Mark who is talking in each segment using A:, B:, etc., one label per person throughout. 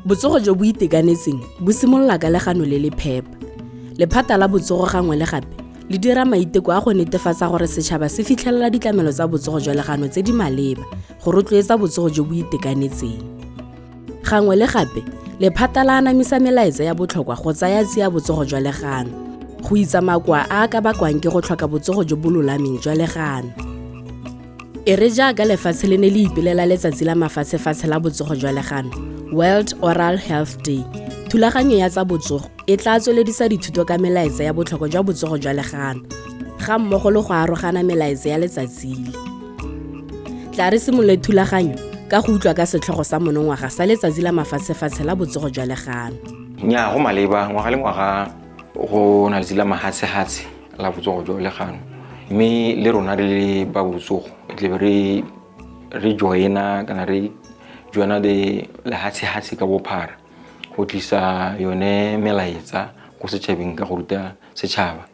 A: Botsogo jo bo itekanetseng bo simolola ka legano le le phepa. Lephata la botsogo gangwe le gape le dira maiteko a go netefatsa gore setšhaba se fitlhelela ditlamelo tsa botsogo jwa legano tse di maleba go rotloetsa botsogo jo bo itekanetseng. Gangwe le gape lephata la anamisa melaetsa ya botlhokwa go tsaya tsia botsogo jwa legano, go itsa makwa a ka bakwang ke go tlhoka botsogo jo bo lolameng jwa legano. E re jaaka lefatshe le ne le ipelela letsatsi la mafatshefatshe la botsogo jwa legano, World Oral Health Day, thulaganyo ya tsa botsogo e tla tsweledisa dithuto ka melaetsa ya botlhokwa jwa botsogo jwa legano ga mmogo le go arogana melaetsa ya letsatsi le. Tla re simolole thulaganyo ka go utlwa ka setlhogo sa monongwaga sa letsatsi la mafatshefatshe la botsogo jwa legano.
B: Nnyaa, go maleba ngwaga le ngwaga go na letsatsi la mafatshefatshe la botsogo jwa legano, mme le rona re le ba botsogo tle re joina kana re joina de lehatshehatse ka bophara go tlisa yone melaetsa go setšhabeng ka go ruta setšhaba.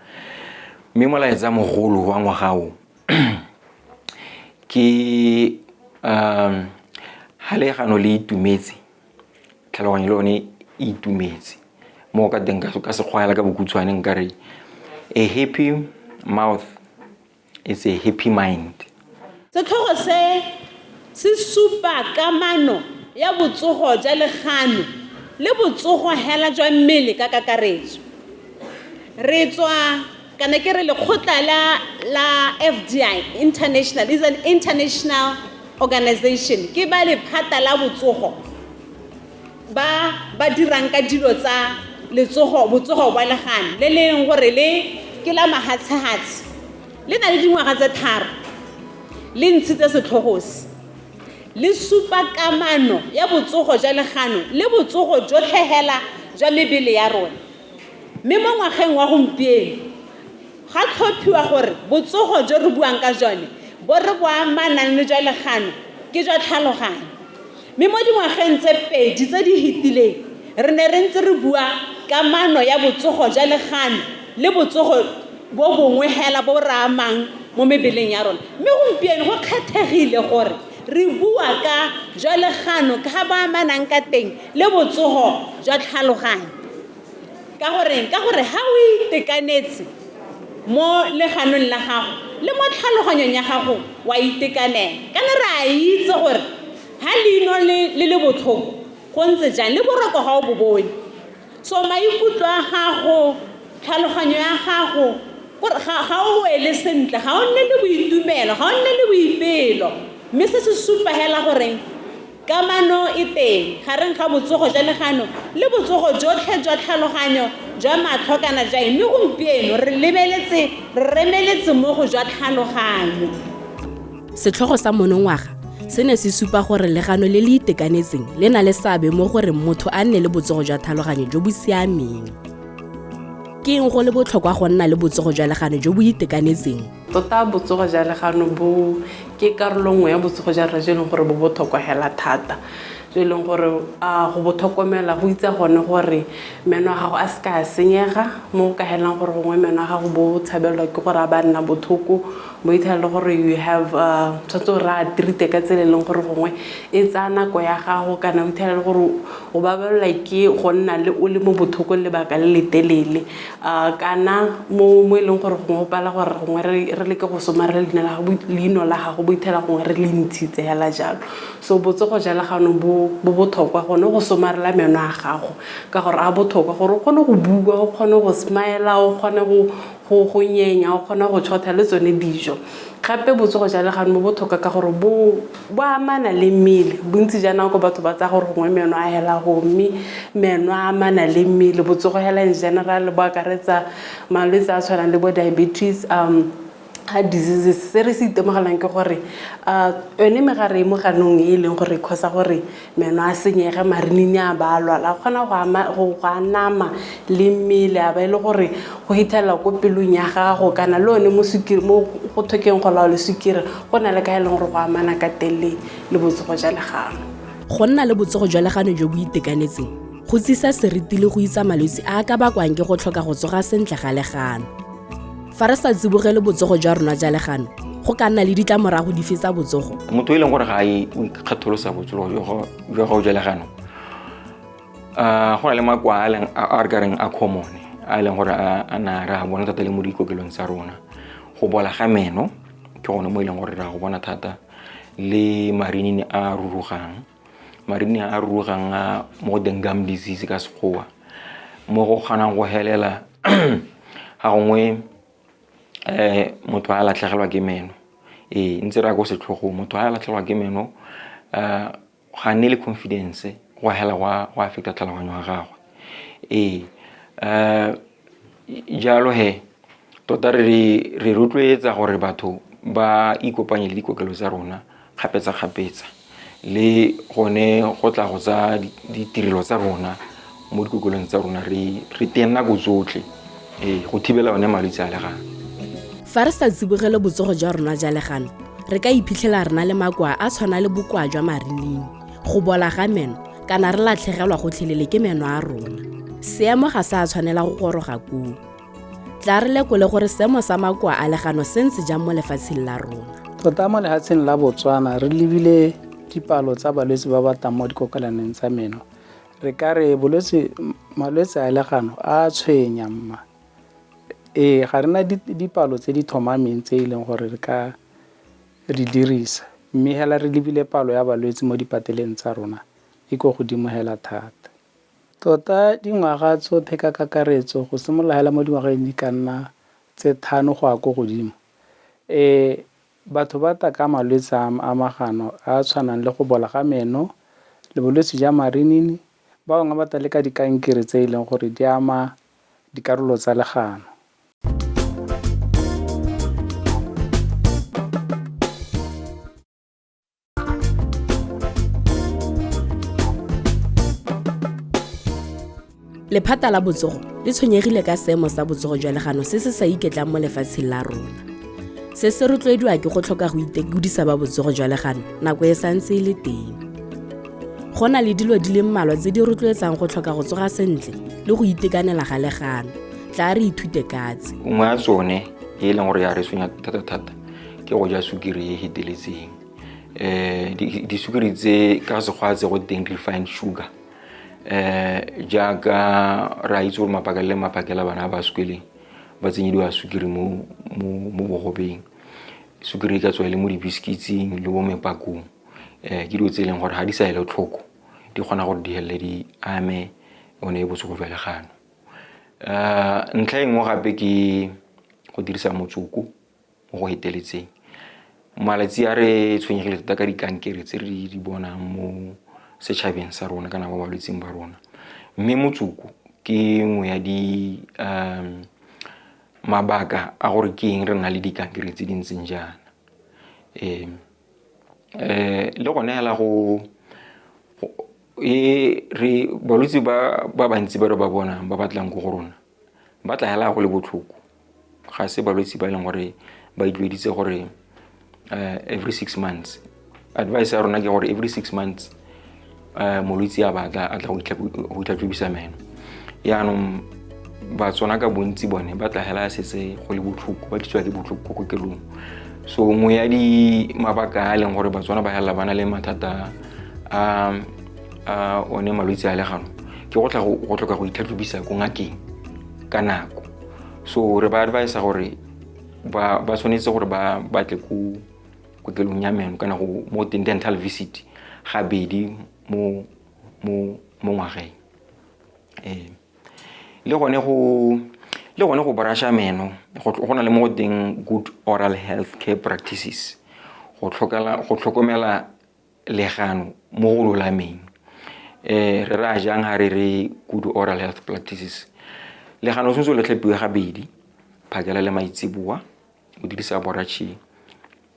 B: Mme molaetsa mogolo wa ngwaga o ke ha legano le itumetse, tlhaloganyo le yone e itumetse mo ka teng ka sekgwala ka bokhutswane nkare a happy mouth is a happy mind.
C: Setlhogo se supa kamano ya botsogo jwa legano le botsogo hela jwa mmele ka kakaretso. Re tswa kana ke re lekgotla la FDI International is an international organization ke ba lephata la botsogo ba dirang ka dilo tsa botsogo ba legano le leng gore le ke la mahatshahatsi le na le dingwaga tse 3 le ntshitse setlhogo se le supa kamano ya botsogo jwa legano le botsogo jotlhe hela jwa mebele ya rona. Mme mo ngwageng wa gompieno ga tlhophiwa gore botsogo jo re buang ka jone bo re bo amanang le jwa legano ke jwa tlhaloganyo. Mme mo dingwageng tse 2 tse di hitileng re ne re ntse re bua kamano ya botsogo jwa legano le botsogo bo bongwe hela bo re amang mo mebeleng ya rona. Mme gompieno go kgethegile gore re bua ka jwa legano ka ba amanang ka teng le botsogo jwa tlhaloganyo. Ka gore ha o itekanetse mo leganong la gago le mo tlhaloganyong ya gago wa itekanela. Kana re a itse gore ha leino le botlhoko go ntse jang le boroko ga o bo bone. So maikutlo a gago, tlhaloganyo ya gago ga o ele sentle, ga o nne le boitumelo, ga o nne le boipelo. Mme se supa hela gore kamano e teng gareng ga botsogo jwa legano le botsogo jotlhe jwa tlhaloganyo jwa matlho kana jwa mme gompieno re remeletse mo go jwa tlhaloganyo.
A: Setlhogo sa monongwaga se ne se supa gore legano le le itekanetseng le na le seabe mo gore motho a nne le botsogo jwa tlhaloganyo jo bo siameng. Ke eng go le botlhokwa go nna le botsogo jwa legano jo bo itekanetseng?
D: Tota botsogo jwa legano bo ke karolo nngwe ya botsogo jwa re leng gore bo botlhokwa hela thata. Jo leng gore go botlhokomela go itse gone gore meno a gago a se ka senyega mo ka helang gore gongwe meno a gago bo tshabelwa ke gore a ba nna bothoko mo ithalela gore you have tshwantse ra treat ka tsela leng gore gongwe e tsa nako ya gago kana o ithalela gore o babelwa ke go nna le o le mo bothoko le baka le letelele kana mo leng gore gongwe pala gore gongwe re le ke go somarela leino la gago bo ithalela gongwe re le ntshitse hela jalo. So botsogo jwa legano bo botlhokwa gone go somarela meno a gago ka gore a botlhokwa gore o kgone go bua, o kgone go smile, o kgone go nyenya, o kgone go tshotha le tsone dijo. Gape botsogo jwa legano bo botlhokwa ka gore bo amana le mmele. Bontsi ja nako batho ba tsa gore gongwe meno a hela go mme meno a amana le mmele. Botsogo hela in general bo akaretsa malwetse a tshwanang le bo diabetes, heart diseases. Se re se itemogelang ke gore ene megare mo ganong e leng gore khosa gore meno a senyege, marinini a ba lwala, kgona go anama le mmele a ba ile gore go hitela ko pelong ya gago kana le one mo sukiri mo go thokeng go laola sukiri go na le ka eleng gore go amana ka tele le botsogo jwa legano.
A: Go nna le botsogo jwa legano jo bo itekanetseng go tsisa seriti le go itsa malwetse a ka bakwang ke go tlhoka go tsoga sentle ga legano. Fa re sa tsibogele botsogo jwa rona jwa legano go ka nna le ditlamorago di fetsa botsogo.
B: Motho e leng gore ga e kgatholosa botsogo jwa go jwa legano go na le makwa a re ka reng a common a leng gore a na ra bona thata le mo dikokelong tsa rona go bola ga meno ke gone mo e leng gore ra go bona thata le marinini a rurugang a modern gum disease ka sekgowa mo go kgonang go helela ga gongwe motho a latlhegelwa ke meno ntse ra go setlhogo motho a latlhegelwa ke meno ga nne le confidence go hela go affecta tlhaloganyo ya gagwe jalo he tota re rotloetsa gore batho ba ikopanye le dikokelo tsa rona kgapetsa le gone go tla go tsa ditirelo tsa rona mo dikokelong tsa rona re tena go tsotlhe go thibela one malwetse a legano.
A: Fa re sa tsibogele botsogo jwa rona ja legano re ka iphitlhela rena le makwa a tshwana le bokwa jwa marinini go bola ga meno kana re latlhegelwa gotlhelele ke meno a rona. Seemo ga sa tshwanela go goroga kuo. Tla re lekole gore seemo sa makwa a legano se ntse jang mo lefatsheng la rona.
E: Tota mo lefatsheng la Botswana re lebile dipalo tsa balwetse ba batang mo dikokelaneng tsa meno. Re ka re malwetse a legano a tshwenya mma. Ga rena dipalo tse di thomameng tse e leng gore re ka re dirisa. Mme hela re lebile palo ya balwetse mo dipateleng tsa rona e go godimo hela thata. Tota dingwaga tsotlhe ka kakaretso go simolola hela mo dingwageng di ka nna tse 5 go ya go godimo. Batho ba ta ka malwetse a magano a tshwanang le go bola ga meno le bolwetse jwa marinini ba bangwe ba ta le ka dikankere tse e leng gore di ama dikarolo tsa legano.
A: Lephata la botsogo le tshwenyegile ka seemo sa botsogo jwa legano se se sa iketlang mo lefatsheng la rona. Se se rotloediwa ke go tlhoka go itekudisa ba botsogo jwa legano nako e santse e le teng. Go na le dilo di le mmalwa tse di rotloetsang go tlhoka go tsoga sentle le go itekanela ga legano. Tla re ithute katse.
B: Nngwe ya tsone e leng gore ya re tshwenya thata ke go ja sukiri e heteletseng. Disukiri tse ka sekgwa tse go teng refined sugar. Jaaka ra itse gore mapakela bana ba sekweleng ba tsenyediwa sukiri mo bogobeng. Sukiri ka tswa le mo dibiscuitsing le mo mepakong. Ke dilo tse e leng gore ga di sa ele tlhoko di kgona gore di helele di ame one botsogo jwa legano. Ntlha e nngwe gape ke go dirisa motsoko mo go heteletseng. Malatsi a re tshwenyegile tota ka dikankere tse re di bonang mo setšhabeng sa rona kana mo balwetseng ba rona. Mme motsoko ke nngwe ya di mabaka a gore ke eng re na le dikankere tse di ntseng jaana. Le gone hela balwetse ba bantsi ba re ba bonang ba batlang go rona ba tla hela go le botlhoko. Ga se balwetse ba leng gore ba itlweditse gore every 6 months. Advice ya rona ke gore every 6 months molwetse a batla a tla go itlhatlhobisa meno. Yaanong ba tsona ka bontsi bone ba tla hela setse go le botlhoko ba tswa ke botlhoko go kokelong. So nngwe ya di mabaka a leng gore ba tsona ba hela bana le mathata a one malwetse a legano ke go tlhoka go itlhatlhobisa ko ngakeng ka nako. So re ba advise gore ba tshwanetse gore ba batle ko kokelong ya meno kana go mo dental visit gabedi mo ngwageng. Le gone go brusha meno go na le mo teng good oral health care practices go tlhokomela legano mo go lolameng. Re ra jang ha re good oral health practices. Legano se le tlhapiwe gabedi phakela le maitseboa o dirisa borachi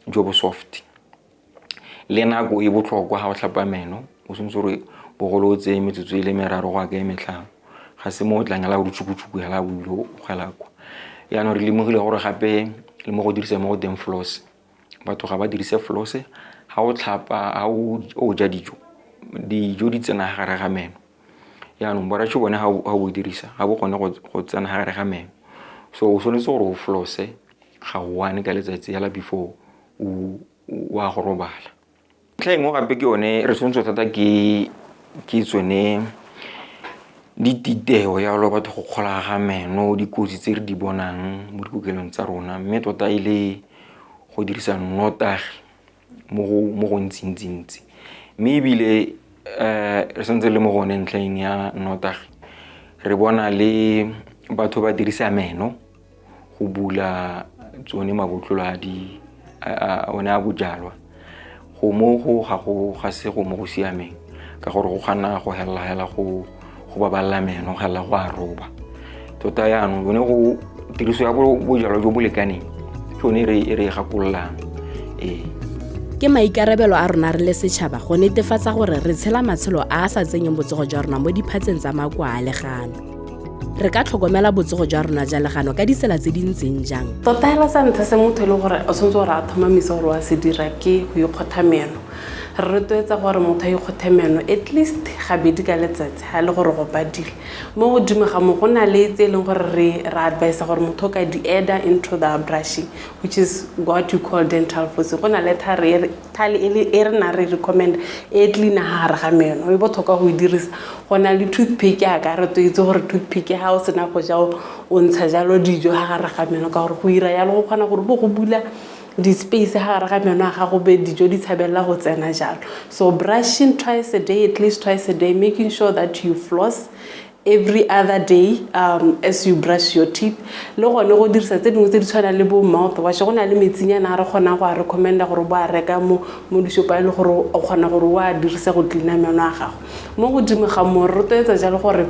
B: jo bo soft. Le nako e botlhokwa ha o tlhapa meno o sentse re bogolotse metsotso ile meraro go ka emetlhang ga se mo tlangela go tsukutshuku hela bulo kgelako. Ya no re lemogile gore gape le mo go dirisa mo teng floss batho ga ba dirise floss ha o tlhapa ha o ja dijo di tsena gare ga meno. Ya no borachi bone ha o dirisa ha bo gone go tsena gare ga meno. So o tshwanetse gore o flosse ga one ka letsatsi hela before wa go robala. Ntlha engwe gape ke yone re tshwanetse thata ke tsone dititeo ya lo batho go kgolaga meno dikotsi tse re di bonang mo dikokelong tsa rona mme tota ile go dirisa nnotagi mo go ntsi mme ebile re santse le mo gone ntlheng ya nnotagi re bona le batho ba dirisa meno go bula tsone mabotlolo a one a bojalwa go mo go ga se go mo go siameng ka gore go gana go hela go baballa meno ga la go a roba tota yaanong bone go tiriso ya bojalwa jo bo lekaneng tsone re gakololang
A: ke maikarabelo a rona re le setšhaba go netefatsa gore re tshela matshelo a sa tsenyeng botsogo jwa rona mo diphatseng tsa makoa a legano re ka tlhokomela botsogo jwa rona jwa legano ka ditsela tse di ntseng jang
D: tota hela sa ntlha se motho e le gore o tshwanetse gore a thomamisa gore wa se dira ke go ikgotha meno re rotloetsa gore motho a ikgothe meno at least gabedi ka letsatsi ga le gore go badile mo godimo ga mo go na le tse e leng gore re advise gore motho ka di add into the brushing which is what you call dental floss go na le thale e re na re recommend e clean ha gare ga meno e botlhokwa go e dirisa go na le toothpick ya ka re itse gore toothpick ha o sena go ja o ntsha jalo dijo ha gare ga meno ka gore go ira yalo go kgona gore bo go bula di-space ha gare ga meno a gago be dijo di tshabela go tsena jalo so brushing twice a day at least twice a day making sure that you floss every other day as you brush your teeth le gone go dirisa tse dingwe tse di tshwana le bo mouthwash go na le metsinyana a re kgonang go a recommenda gore bo a reka mo dishopa le gore o kgona gore o a dirisa go cleana meno a gago mo godimo ga mo re rotloetsa jalo gore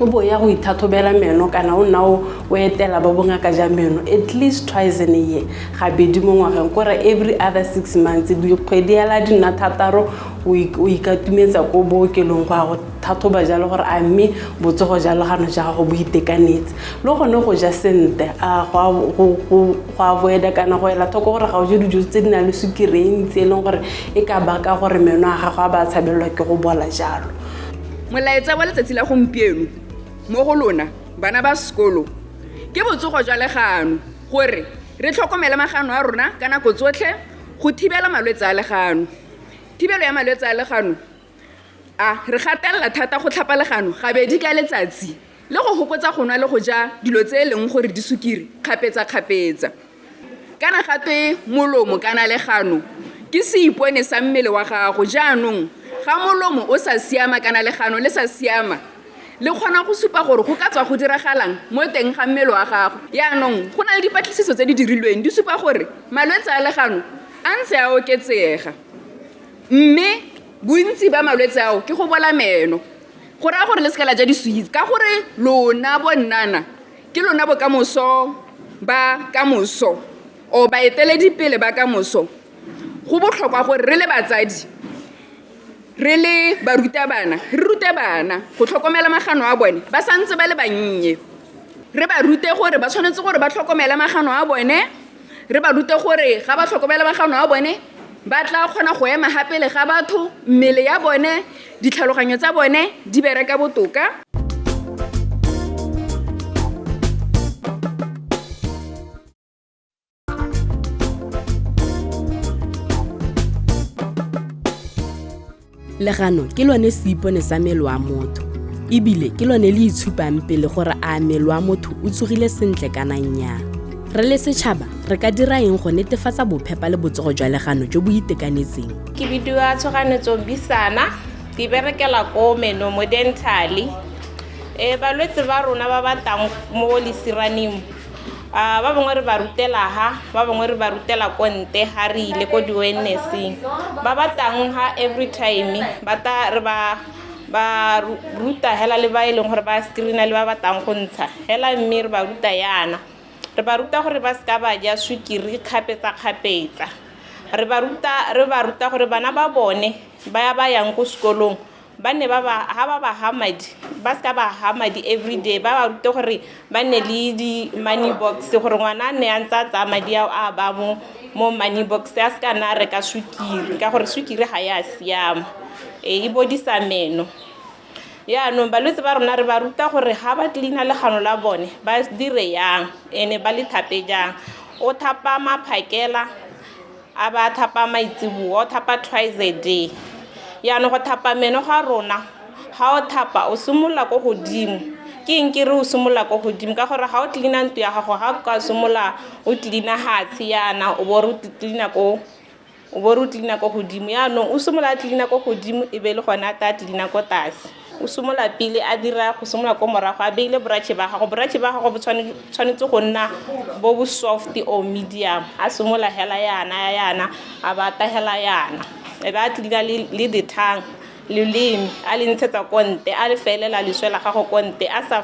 D: o bo ya go ithathobela meno kana o nna o etela ba bongaka ja meno at least twice in a year ga bedi mo ngwageng gore every other 6 months dikgwedi ya la dina thataro o ikatumetsa ko bookelong go a go thathoba jalo gore a mme botsogo jalo gano ja go bo itekanetse le gone go ja sente go avoida kana go ela thoko gore ga o je dijo tse di na le sukiri e ntsi e leng gore e ka baka gore meno a gago a ba tshabelelwa ke go bola jalo
F: molaetsa wa letsatsi la gompieno mo go lona bana ba sekolo ke botsogo jwa legano gore re tlhokomele magano a rona ka nako tsotlhe go thibela malwetse a legano thibelo ya malwetse a legano re gatelela thata go tlhapa legano gabedi ka letsatsi le go hopotsa go nwa le go ja dilo tse e leng gore di sukiri kgapetsa kana gape molomo kana legano ke seipone sa mmele wa gago jaanong ga molomo o sa siama kana legano le sa siama le kgona go supa gore go ka tswa go diragalang mo teng ga mmele wa gago yaanong go na le dipatlisiso tse di dirilweng di supa gore malwetse a legano a ntse a oketsega mme bontsi ba malwetse ao ke go bola meno go raya gore le sekala ja di-sweets ka gore lona bonnana ke lona bokamoso ba kamoso o baeteledipele ba kamoso go botlhokwa gore re le batsadi re le barutabana re rute bana go tlhokomela magano a bone ba santse ba le bannye re ba rute gore ba tshwanetse gore ba tlhokomela magano a bone re ba rute gore ga ba tlhokomela magano a bone ba tla kgona go ema hape le ga batho mmele ya bone ditlhaloganyo tsa bone di bereka botoka
A: legano ke lone seipone sa mmele wa motho ebile ke lone le itshupang pele gore a mmele wa motho o tsogile sentle kana nnyaa re le setšhaba re ka dira eng go netefatsa bophepa le botsogo jwa legano jo bo itekanetseng
G: ke bidiwa Tshoganetso Bisana di berekela ko Meno mo dentally balwetse ba rona ba batang mo lesiraning ba bangwe re ba rutela ba bangwe re ba rutela ko nte ha re ile ko di-awarenessing ba batang ha every time re ba ruta hela le ba ileng gore ba screena le ba batang go ntsha hela mme re ba ruta yana re ba ruta gore ba ska ba ja sukiri kgapetsa re ba ruta gore bana ba bone ba yang ko sekolong ba ne ba ba hamadi ba ska ba hamadi every day ba ruta gore ba ne le di money box gore ngwana ne a ntsa tsa madi a ba mo money box ya ska na reka sukiri ka gore sukiri ga ya siama e bodisa meno ya no balwetse ba rona re ba ruta gore ha ba tlina legano la bone ba dire yang ene ba le thape jang o thapa maphakela a ba thapa maitsibu o thapa twice a day ya no go thapa meno ga rona ga o thapa o simolola ko godimo ke eng ke re o simolola ko godimo ka gore ga o tlilina ntlo ya gago ga o ka simolola o tlilina hatshe yana o bo re o tlilina ko godimo yaanong o simolola tlilina ko godimo e be le gone a ta tlilina ko tlase o simolola pele a dira go simolola ko morago a beile boratšhe ba gago bo tshwanetse go nna bo bo soft or medium a simolola hela yana a bata hela yana e ba tlilina le dithang leleme a le ntshetsa konte a le felela leswe la gago konte a sa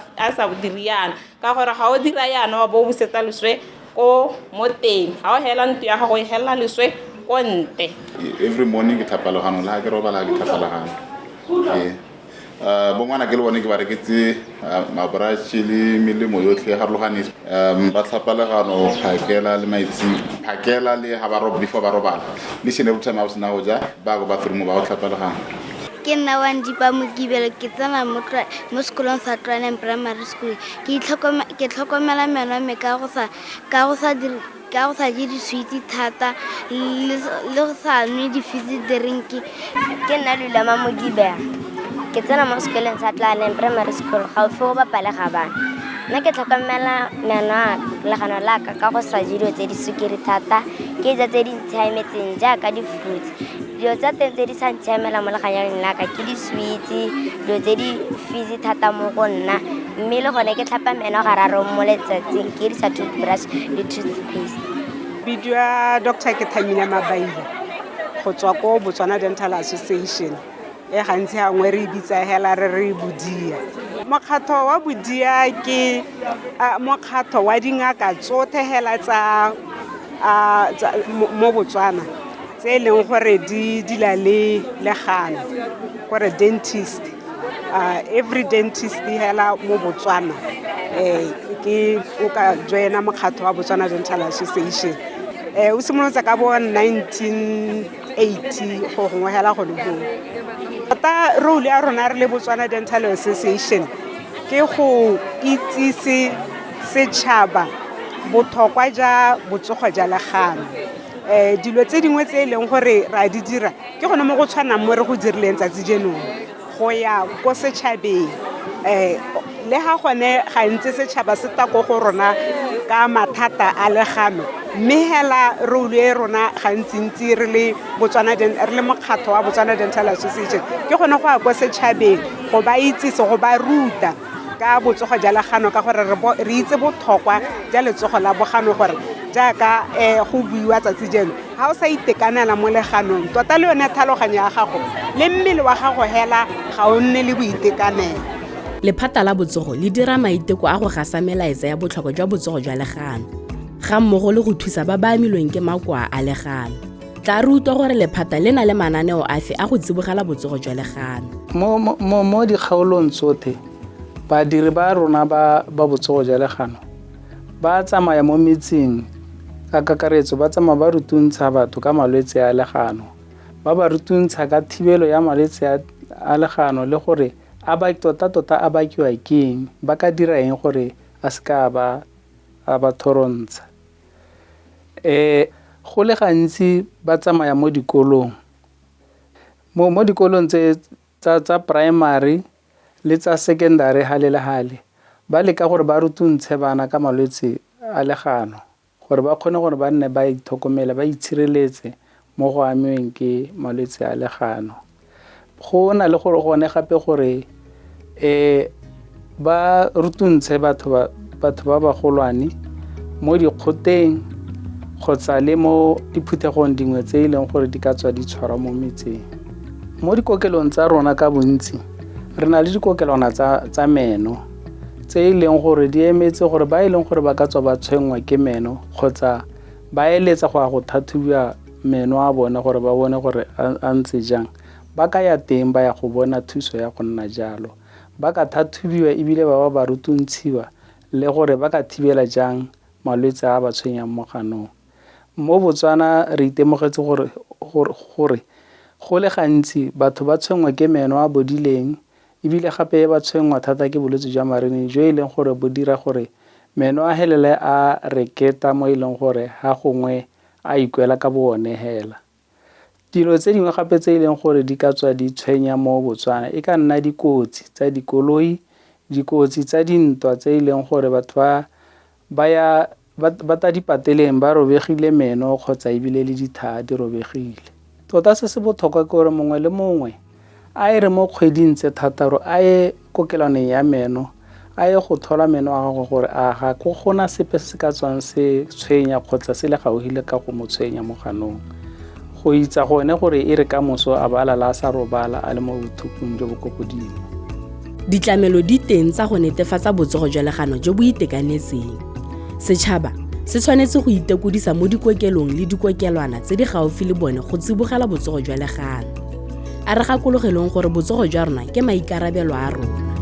G: dire yana ka gore ga o dira yana wa bo busetsa leswe ko mo teng ga o hela ntlo ya gago e hela leswe konte.
H: Every morning ke thapa legano la ke robala ke thapa legano bongwana ke le bone ke ba reketse mabrashe le melemo yotlhe ga rulogane ba tlhapa legano phakela le maitsi phakela le ha ba before ba robala le shene every time a sena go ja ba go ba firmo ba go tlhapa legano.
I: Ke nna wa Ndipa Mokibelo ke tsena mo sekolong sa Tshwane Primary School ke tlhokomela meno me ka go sa je di-sweet thata le go sa nwe di-fizzy drink.
J: Ke nna Lulama Mokibelo ke tsena mo sekolong sa Tshwane Primary School gaufi go bapala ga bana. Nna ke tlhokomela meno legano la ka go sa je dilo tse di sukiri thata ke ja tse di ntshiametseng jaaka di-fruits. Dilo tsa teng tse di sa ntshiamela mo leganyeng la ka ke di-sweets dilo tse di fizzy thata mo go nna mme le gone ke tlhapa meno gararo mo letsatsing ke dirisa toothbrush le toothpaste.
C: Bidiwa Dr. Kethamina Mabaile go tswa ko Botswana Dental Association e gantsi gangwe re bitsa hela re Bodia. Mokgatlho wa Bodia ke mokgatlho wa dingaka tsotlhe hela tsa mo Botswana tse leng gore di dila le legano gore dentist every dentist hela mo Botswana ke o ka joina mokgatlho wa Botswana Dental Association o simolotse ka bo 1980 go gongwe hela go le go ta role ya rona re le Botswana Dental Association ke go itsise setšhaba botlhokwa ja botsogo ja legano. Dilo tse dingwe tse e leng gore ra di dira ke gone mo go tshwanang mo re go dirileng tsatsi jenong go ya ko setšhabeng le ga gone gantsi setšhaba se ta ko go rona ka mathata a legano mme hela role e rona gantsintsi re le mokgatlho wa Botswana Dental Association ke gone go ya ko setšhabeng go ba itsise go ba ruta ka botsogo ja legano ka gore re itse botlhokwa ja letsogo la bogano gore jaaka go buiwa tsatsi jeno ga o sa itekanela mo leganong tota le yone tlhaloganyo ya gago le mmele wa gago hela ga o nne le boitekanelo.
A: Lephata la botsogo le dira maiteko a go gasa melaetsa ya botlhokwa jwa botsogo jwa legano ga mmogo le go thusa ba ba amilweng ke makoa a legano. Tla re utlwa gore lephata le na le mananeo afe a go tsibogela botsogo jwa legano.
E: Mo dikgaolong tsotlhe badiri ba rona ba botsogo jwa legano ba tsamaya mo metseng ka kakaretso ba tsamaya ba rutuntsha batho ka malwetse a legano ba rutuntsha ka thibelo ya malwetse a legano le gore a ba tota a bakiwa keng ba ka dira eng gore a se ka ba thorontsha. Go le gantsi ba tsamaya mo dikolong tsa primary le tsa secondary hale le hale ba leka gore ba rutuntshe bana ka malwetse a legano gore ba kgone gore ba nne ba itlhokomela ba itshireletse mo go amiweng ke malwetse a legano. Go na le gore gone gape gore ba rutuntshe batho ba bagolwane mo dikgoteng kgotsa le mo diphuthegong dingwe tse e leng gore di ka tswa di tshwarwa mo metseng. Mo dikokelong tsa rona ka bontsi re na le dikokelwana tsa meno tse e leng gore di emetse gore ba e leng gore ba ka tswa ba tshwenngwa ke meno kgotsa ba eletsa go thathubiwa meno a bone gore ba bone gore a ntse jang ba ka ya teng ba ya go bona thuso ya go nna jalo ba ka thathubiwa ebile ba rutuntshiwa le gore ba ka thibela jang malwetse a ba tshwenyang mo ganong. Mo Botswana re itemogetse gore go le gantsi batho ba tshwenngwa ke meno a bodileng ebile gape ba tshwenngwa thata ke bolwetse jwa mareneng jo e leng gore bo dira gore meno a helele a reketa mo e leng gore ha gongwe a ikwela ka bo one hela. Dilo tse dingwe gape tse e leng gore di ka tswa di tshwenya mo Botswana e ka nna dikotsi tsa dikoloi, dikotsi tsa dintwa tse e leng gore batho ba ta dipateleng ba robegile meno kgotsa ebile le dithaa di robegile. Tota se se botlhokwa ke gore mongwe le mongwe a e re mo kgweding tse thataro a ye kokelanong ya meno, a ye go thola meno a gagwe gore a ga go gona sepe se ka tswang se tshwenya kgotsa se le gaugile ka go mo tshwenya mo ganong. Go itsa gone gore e re ka moso a ba lala a sa robala a le mo bothokong jo bo ko godimo.
A: Ditlamelo di teng tsa go netefatsa botsogo jwa legano jo bo itekanetseng. Setšhaba se tshwanetse go itekodisa mo dikokelong le dikokelwana tse di gaufi le bone go tsibogela botsogo jwa legano. A re gakologeleng gore botsogo jwa rona ke maikarabelo a rona.